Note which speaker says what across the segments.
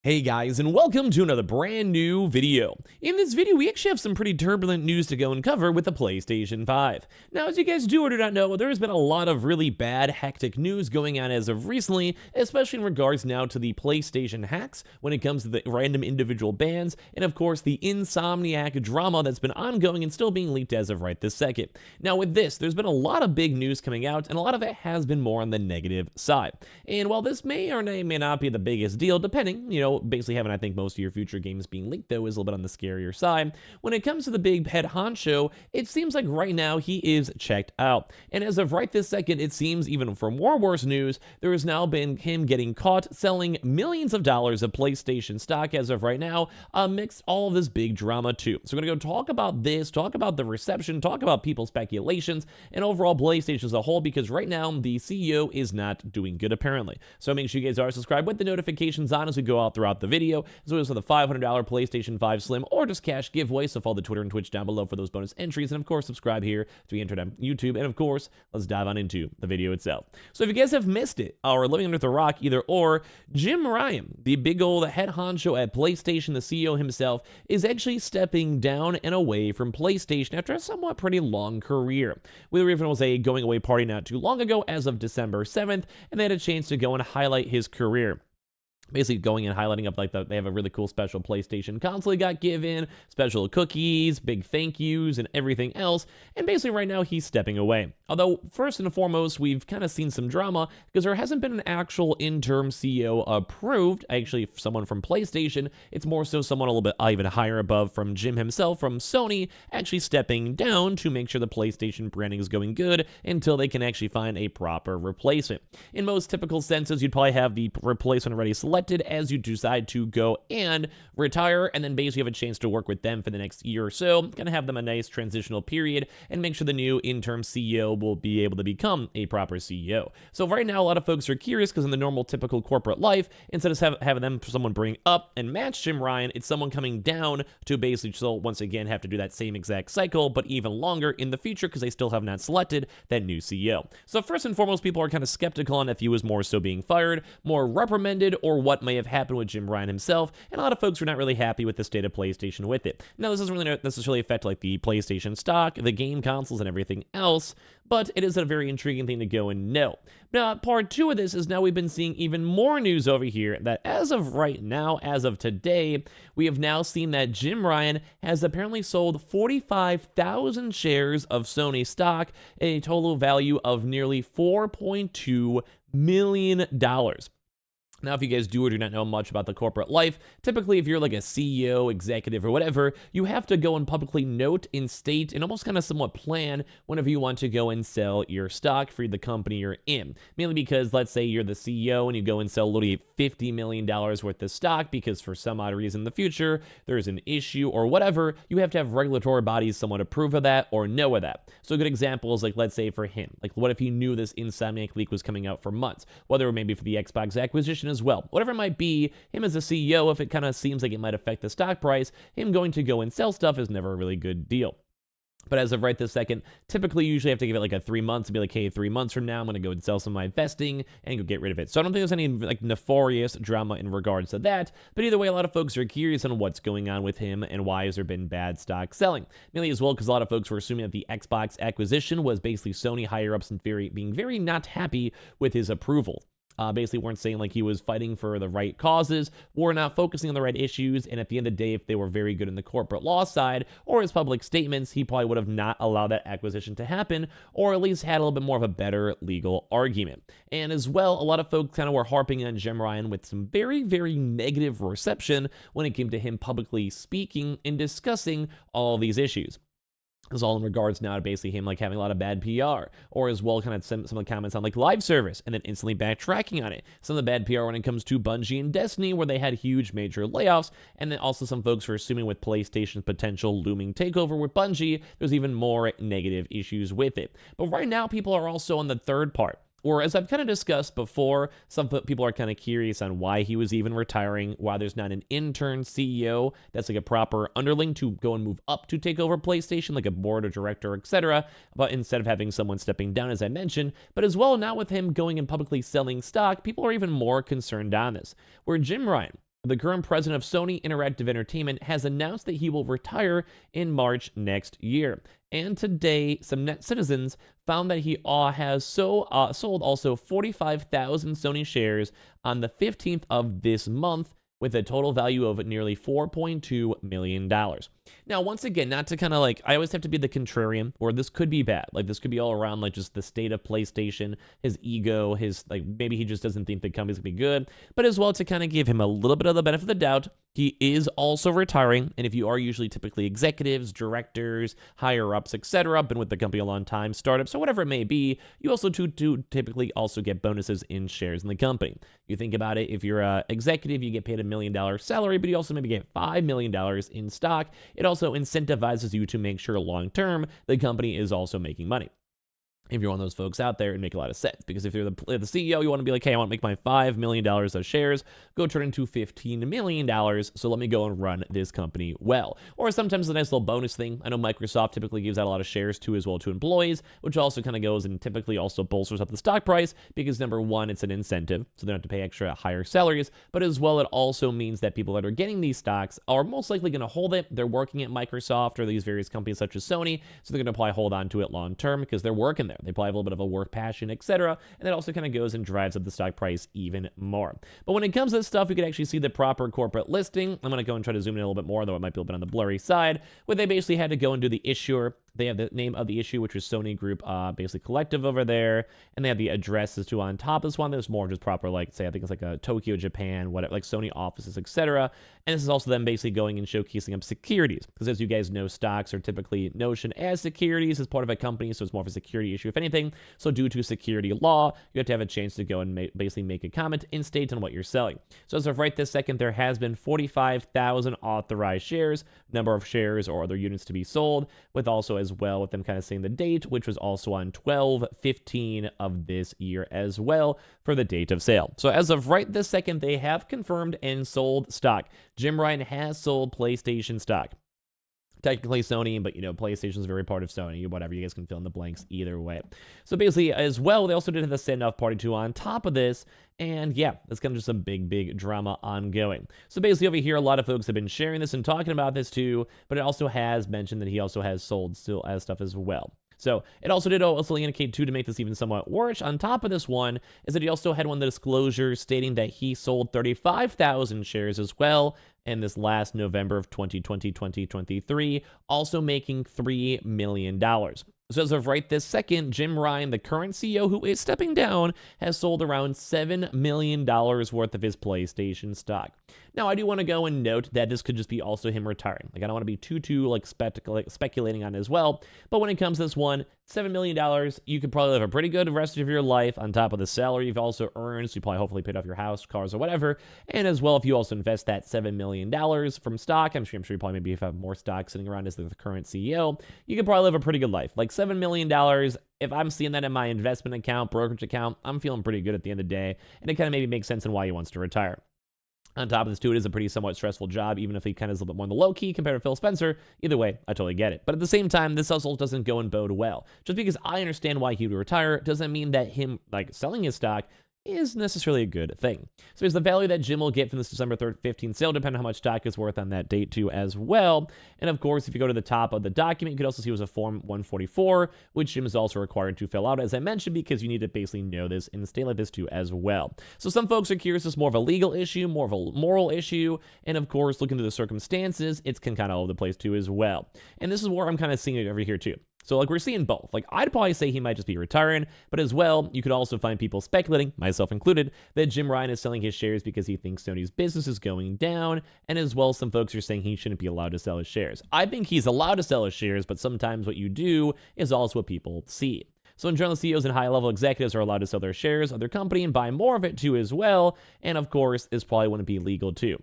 Speaker 1: Hey guys, and welcome to another brand new video. In this video, we actually have some pretty turbulent news to go and cover with the PlayStation 5. Now, as you guys do or do not know, there has been a lot of really bad, hectic news going on as of recently, especially in regards now to the PlayStation hacks, when it comes to the random individual bans, and of course the Insomniac drama that's been ongoing and still being leaked as of right this second. Now with this, there's been a lot of big news coming out, and a lot of it has been more on the negative side. And while this may or may not be the biggest deal, depending, basically having, I think, most of your future games being leaked, though, is a little bit on the scarier side. When it comes to the big head honcho, it seems like right now he is checked out. And as of right this second, it seems even for more worse news, there has now been him getting caught selling millions of dollars of PlayStation stock as of right now, amidst all of this big drama too. So we're going to go talk about this, talk about the reception, talk about people's speculations, and overall PlayStation as a whole, because right now the CEO is not doing good apparently. So make sure you guys are subscribed with the notifications on as we go out throughout the video, as well as for the $500 PlayStation 5 Slim or just cash giveaway. So follow the Twitter and Twitch down below for those bonus entries, and of course subscribe here to be entered on YouTube. And of course, let's dive on into the video itself. So if you guys have missed it or are living under the rock, either or, Jim Ryan, the big old head honcho at PlayStation, the CEO himself, is actually stepping down and away from PlayStation after a somewhat pretty long career. We were even was a going away party not too long ago as of December 7th, and they had a chance to go and highlight his career. Basically going and highlighting up like they have a really cool special PlayStation console he got given, special cookies, big thank yous, and everything else. And basically right now he's stepping away. Although first and foremost, we've kind of seen some drama because there hasn't been an actual interim CEO approved. Actually, someone from PlayStation. It's more so someone a little bit even higher above from Jim himself from Sony actually stepping down to make sure the PlayStation branding is going good until they can actually find a proper replacement. In most typical senses, you'd probably have the replacement already selected as you decide to go and retire, and then basically have a chance to work with them for the next year or so, gonna have them a nice transitional period and make sure the new interim CEO will be able to become a proper CEO. So right now a lot of folks are curious because in the normal typical corporate life, instead of having someone bring up and match Jim Ryan, it's someone coming down to basically still once again have to do that same exact cycle, but even longer in the future because they still have not selected that new CEO. So first and foremost, people are kind of skeptical on if he was more so being fired, more reprimanded, or what may have happened with Jim Ryan himself, and a lot of folks are not really happy with the state of PlayStation with it. Now, this doesn't really necessarily affect like the PlayStation stock, the game consoles, and everything else, but it is a very intriguing thing to go and know. Now, part two of this is now we've been seeing even more news over here that as of right now, as of today, we have now seen that Jim Ryan has apparently sold 45,000 shares of Sony stock, a total value of nearly $4.2 million. Now, if you guys do or do not know much about the corporate life, typically if you're like a CEO, executive, or whatever, you have to go and publicly note and state and almost kind of somewhat plan whenever you want to go and sell your stock for the company you're in. Mainly because, let's say you're the CEO and you go and sell literally $50 million worth of stock because for some odd reason in the future, there's an issue or whatever, you have to have regulatory bodies somewhat approve of that or know of that. So a good example is like, let's say for him, like what if he knew this Insomniac leak was coming out for months, whether it may be for the Xbox acquisition as well. Whatever it might be, him as a CEO, if it kind of seems like it might affect the stock price, him going to go and sell stuff is never a really good deal. But as of right this second, typically you usually have to give it like a 3 months and be like, hey, 3 months from now, I'm going to go and sell some of my vesting and go get rid of it. So I don't think there's any like nefarious drama in regards to that. But either way, a lot of folks are curious on what's going on with him and why has there been bad stock selling. Mainly as well because a lot of folks were assuming that the Xbox acquisition was basically Sony higher-ups and being very not happy with his approval. Basically weren't saying like he was fighting for the right causes, or not focusing on the right issues, and at the end of the day, if they were very good in the corporate law side, or his public statements, he probably would have not allowed that acquisition to happen, or at least had a little bit more of a better legal argument. And as well, a lot of folks kind of were harping on Jim Ryan with some very, very negative reception when it came to him publicly speaking and discussing all these issues. It's all in regards now to basically him like having a lot of bad PR, or as well kind of some of the comments on like live service and then instantly backtracking on it. Some of the bad PR when it comes to Bungie and Destiny, where they had huge major layoffs, and then also some folks were assuming with PlayStation's potential looming takeover with Bungie, there's even more negative issues with it. But right now people are also on the third part. Or as I've kind of discussed before, some people are kind of curious on why he was even retiring, why there's not an intern CEO that's like a proper underling to go and move up to take over PlayStation, like a board or director, etc. But instead of having someone stepping down, as I mentioned, but as well now with him going and publicly selling stock, people are even more concerned on this. Where Jim Ryan, The current president of Sony Interactive Entertainment has announced that he will retire in March next year. And today, some net citizens found that he has sold also 45,000 Sony shares on the 15th of this month, with a total value of nearly $4.2 million. Now, once again, not to kind of I always have to be the contrarian, or this could be bad. This could be all around, just the state of PlayStation, his ego, maybe he just doesn't think the company's gonna be good, but as well to kind of give him a little bit of the benefit of the doubt. He is also retiring, and if you are usually typically executives, directors, higher-ups, etc., been with the company a long time, startups, or whatever it may be, you also do typically also get bonuses in shares in the company. You think about it, if you're an executive, you get paid $1 million salary, but you also maybe get $5 million in stock. It also incentivizes you to make sure long-term the company is also making money. If you're one of those folks out there, it make a lot of sense. Because if you're the CEO, you want to be like, hey, I want to make my $5 million of shares, go turn into $15 million, so let me go and run this company well. Or sometimes a nice little bonus thing. I know Microsoft typically gives out a lot of shares to employees, which also kind of goes and typically also bolsters up the stock price, because number one, it's an incentive, so they don't have to pay extra higher salaries, but as well, it also means that people that are getting these stocks are most likely going to hold it. They're working at Microsoft or these various companies such as Sony, so they're going to probably hold on to it long term because they're working there. They probably have a little bit of a work passion, etc. And that also kind of goes and drives up the stock price even more. But when it comes to this stuff, you can actually see the proper corporate listing. I'm going to go and try to zoom in a little bit more, though it might be a little bit on the blurry side, where they basically had to go and do the issuer. They have the name of the issue, which was Sony Group, basically Collective over there, and they have the addresses too on top of this one. There's more just proper, say, I think it's a Tokyo, Japan, whatever, Sony offices, etc. And this is also them basically going and showcasing up securities, because as you guys know, stocks are typically notioned as securities as part of a company, so it's more of a security issue, if anything. So due to security law, you have to have a chance to go and basically make a comment in state on what you're selling. So as of right this second, there has been 45,000 authorized shares, number of shares or other units to be sold, with also as well with them kind of saying the date, which was also on 12/15 of this year as well for the date of sale. So as of right this second, they have confirmed and sold stock. Jim Ryan has sold PlayStation stock. Technically Sony, but PlayStation's very part of Sony, whatever, you guys can fill in the blanks either way. So basically, as well, they also did have the send-off party too on top of this, and yeah, that's kind of just a big drama ongoing. So basically over here, a lot of folks have been sharing this and talking about this too, but it also has mentioned that he also has sold still as stuff as well. So it also did indicate, too, to make this even somewhat worse, on top of this one, is that he also had one of the disclosures stating that he sold 35,000 shares as well in this last November of 2023, also making $3 million. So as of right this second, Jim Ryan, the current CEO who is stepping down, has sold around $7 million worth of his PlayStation stock. Now, I do want to go and note that this could just be also him retiring. I don't want to be too speculating on it as well. But when it comes to this one, $7 million, you could probably live a pretty good rest of your life on top of the salary you've also earned. So you probably hopefully paid off your house, cars, or whatever. And as well, if you also invest that $7 million from stock, I'm sure you probably maybe have more stock sitting around as the current CEO, you could probably live a pretty good life. $7 million, if I'm seeing that in my investment account, brokerage account, I'm feeling pretty good at the end of the day. And it kind of maybe makes sense in why he wants to retire. On top of this, too, it is a pretty somewhat stressful job, even if he kind of is a little bit more on the low-key compared to Phil Spencer. Either way, I totally get it. But at the same time, this also doesn't go and bode well. Just because I understand why he would retire doesn't mean that him, selling his stock is necessarily a good thing. So here's the value that Jim will get from this December 3rd, 15th sale, depending on how much stock is worth on that date too as well. And of course, if you go to the top of the document, you could also see it was a Form 144, which Jim is also required to fill out, as I mentioned, because you need to basically know this and stay like this too as well. So some folks are curious, it's more of a legal issue, more of a moral issue, and of course, looking through the circumstances, it's kind of all over the place too as well. And this is where I'm kind of seeing it over here too. So we're seeing both. I'd probably say he might just be retiring, but as well, you could also find people speculating, myself included, that Jim Ryan is selling his shares because he thinks Sony's business is going down, and as well, some folks are saying he shouldn't be allowed to sell his shares. I think he's allowed to sell his shares, but sometimes what you do is also what people see. So in general, CEOs and high-level executives are allowed to sell their shares of their company and buy more of it too as well, and of course, this probably wouldn't be legal too.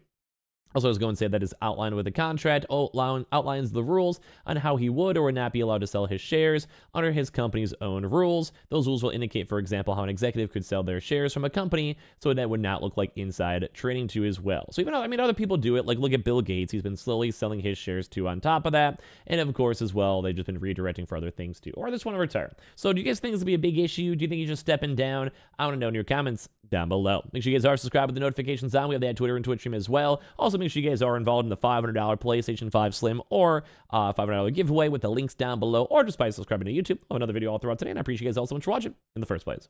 Speaker 1: Also, I was going to say that is outlined with the contract, outlines the rules on how he would or would not be allowed to sell his shares under his company's own rules. Those rules will indicate, for example, how an executive could sell their shares from a company so that would not look like inside trading too as well. So even though, I mean, other people do it, like look at Bill Gates, he's been slowly selling his shares too on top of that. And of course, as well, they've just been redirecting for other things too, or they just want to retire. So do you guys think this will be a big issue? Do you think he's just stepping down? I want to know in your comments down below. Make sure you guys are subscribed with the notifications on. We have that Twitter and Twitch stream as well. Also, make sure you guys are involved in the $500 PlayStation 5 Slim or $500 giveaway with the links down below, or just by subscribing to YouTube. I'll have another video all throughout today, and I appreciate you guys all so much for watching in the first place.